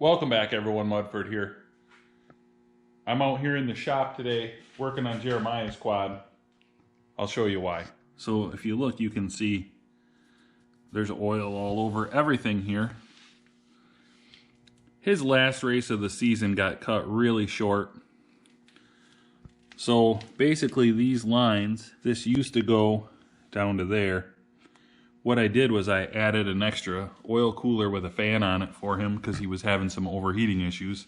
Welcome back everyone, Mudford here. I'm out here in the shop today working on Jeremiah's quad. I'll show you why. So if you look, you can see there's oil all over everything here. His last race of the season got cut really short. So basically these lines, this used to go down to there. What I did was I added an extra oil cooler with a fan on it for him because he was having some overheating issues.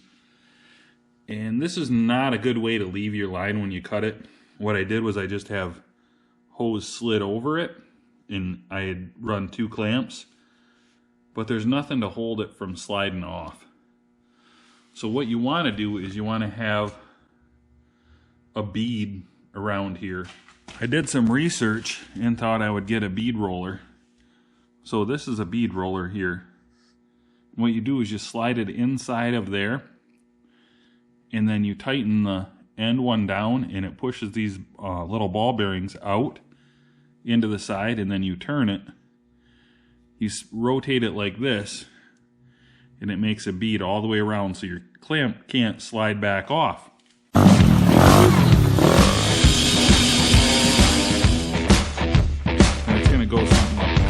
And this is not a good way to leave your line when you cut it. What I did was I just have hose slid over it, and I had run 2 clamps, but there's nothing to hold it from sliding off. So what you want to do is you want to have a bead around here. I did some research and thought I would get a bead roller. So this is a bead roller here. What you do is you slide it inside of there, and then you tighten the end one down, and it pushes these little ball bearings out into the side, and then you turn it. You rotate it like this, and it makes a bead all the way around so your clamp can't slide back off. And it's going to go something like this.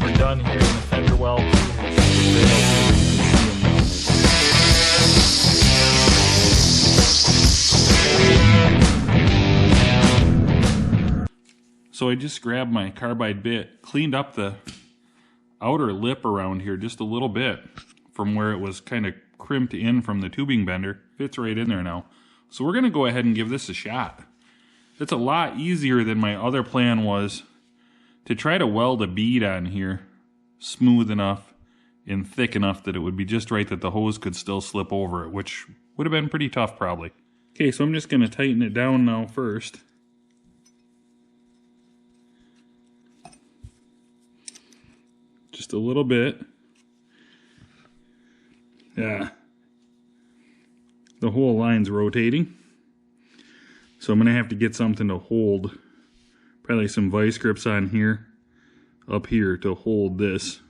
We're done here in the fender well. So I just grabbed my carbide bit, cleaned up the outer lip around here just a little bit from where it was kind of crimped in from the tubing bender. Fits right in there now. So we're going to go ahead and give this a shot. It's a lot easier than my other plan was to try to weld a bead on here smooth enough and thick enough that it would be just right that the hose could still slip over it, which would have been pretty tough probably. Okay, so I'm just going to tighten it down now first. Just a little bit. Yeah. The whole line's rotating. So I'm going to have to get something to hold. Probably some vice grips on here, up here to hold this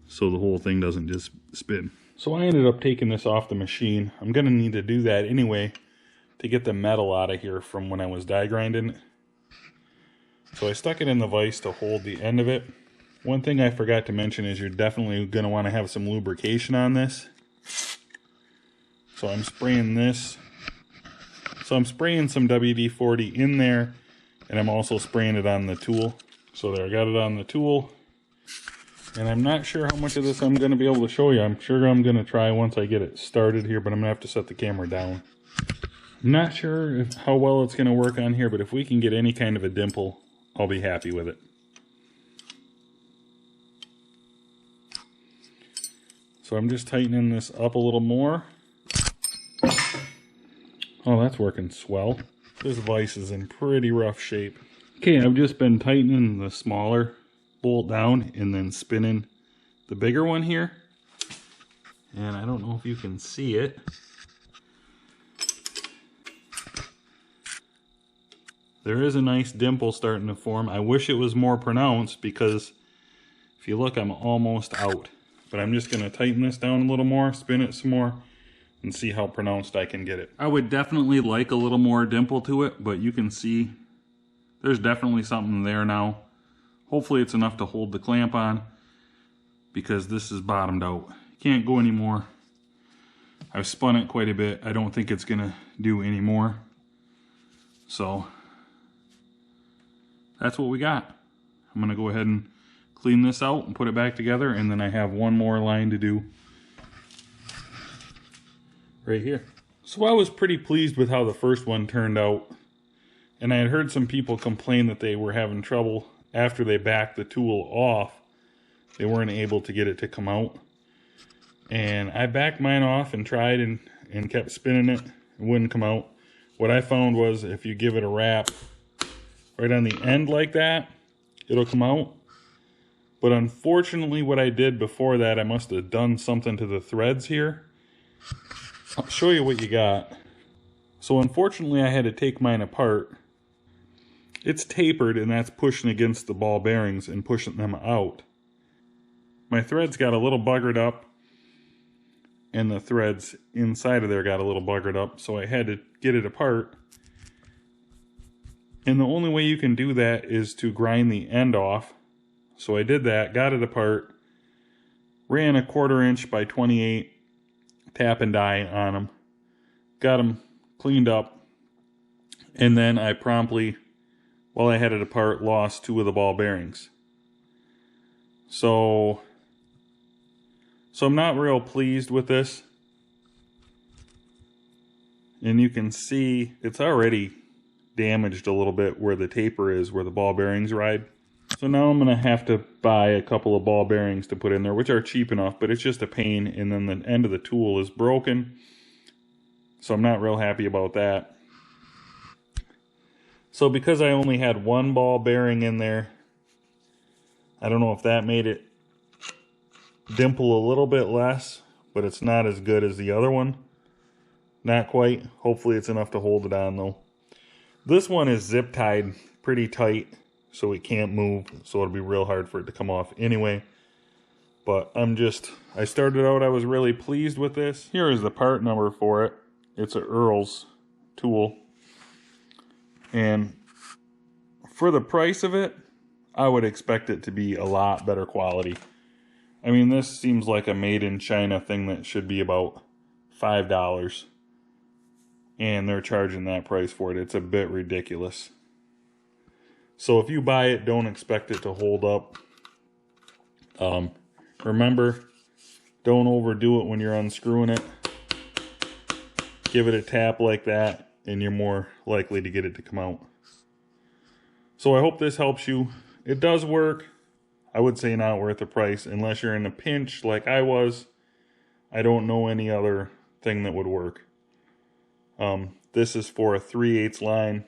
so the whole thing doesn't just spin. So I ended up taking this off the machine. I'm going to need to do that anyway to get the metal out of here from when I was die grinding it. So I stuck it in the vise to hold the end of it. One thing I forgot to mention is you're definitely going to want to have some lubrication on this. So I'm spraying this. So I'm spraying some WD-40 in there, and I'm also spraying it on the tool. So there, I got it on the tool. And I'm not sure how much of this I'm going to be able to show you. I'm sure I'm going to try once I get it started here, but I'm going to have to set the camera down. I'm not sure how well it's going to work on here, but if we can get any kind of a dimple, I'll be happy with it. So I'm just tightening this up a little more. Oh, that's working swell. This vise is in pretty rough shape. Okay, I've just been tightening the smaller bolt down and then spinning the bigger one here. And I don't know if you can see it. There is a nice dimple starting to form. I wish it was more pronounced because if you look, I'm almost out. But I'm just going to tighten this down a little more, spin it some more, and see how pronounced I can get it. I would definitely like a little more dimple to it, but you can see there's definitely something there now. Hopefully it's enough to hold the clamp on because this is bottomed out. Can't go anymore. I've spun it quite a bit. I don't think it's going to do any more. So that's what we got. I'm going to go ahead and clean this out and put it back together, and then I have one more line to do right here. So I was pretty pleased with how the first one turned out, and I had heard some people complain that they were having trouble after they backed the tool off. They weren't able to get it to come out, and I backed mine off and tried and kept spinning it. It wouldn't come out. What I found was if you give it a wrap right on the end like that, it'll come out. But unfortunately, what I did before that, I must have done something to the threads here. I'll show you what you got. So unfortunately, I had to take mine apart it's tapered, and that's pushing against the ball bearings and pushing them out. My threads got a little buggered up, and the threads inside of there got a little buggered up, so I had to get it apart. And the only way you can do that is to grind the end off. So I did that, got it apart, ran a 1/4 inch by 28 tap and die on them, got them cleaned up, and then I promptly, while I had it apart, lost 2 of the ball bearings. So I'm not real pleased with this. And you can see it's already damaged a little bit where the taper is, where the ball bearings ride. So now I'm going to have to buy a couple of ball bearings to put in there, which are cheap enough, but it's just a pain. And then the end of the tool is broken. So I'm not real happy about that. So because I only had 1 ball bearing in there, I don't know if that made it dimple a little bit less, but it's not as good as the other one. Not quite. Hopefully it's enough to hold it on though. This one is zip tied pretty tight, so it can't move, so it'll be real hard for it to come off anyway. But I started out, I was really pleased with this. Here is the part number for it. It's a Earl's tool. And for the price of it, I would expect it to be a lot better quality. I mean, this seems like a made in China thing that should be about $5. And they're charging that price for it. It's a bit ridiculous. So if you buy it, don't expect it to hold up. Remember, don't overdo it when you're unscrewing it. Give it a tap like that, and you're more likely to get it to come out. So I hope this helps you. It does work. I would say not worth the price unless you're in a pinch like I was. I don't know any other thing that would work. This is for a 3/8 line,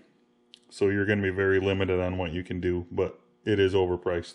so you're going to be very limited on what you can do, but it is overpriced.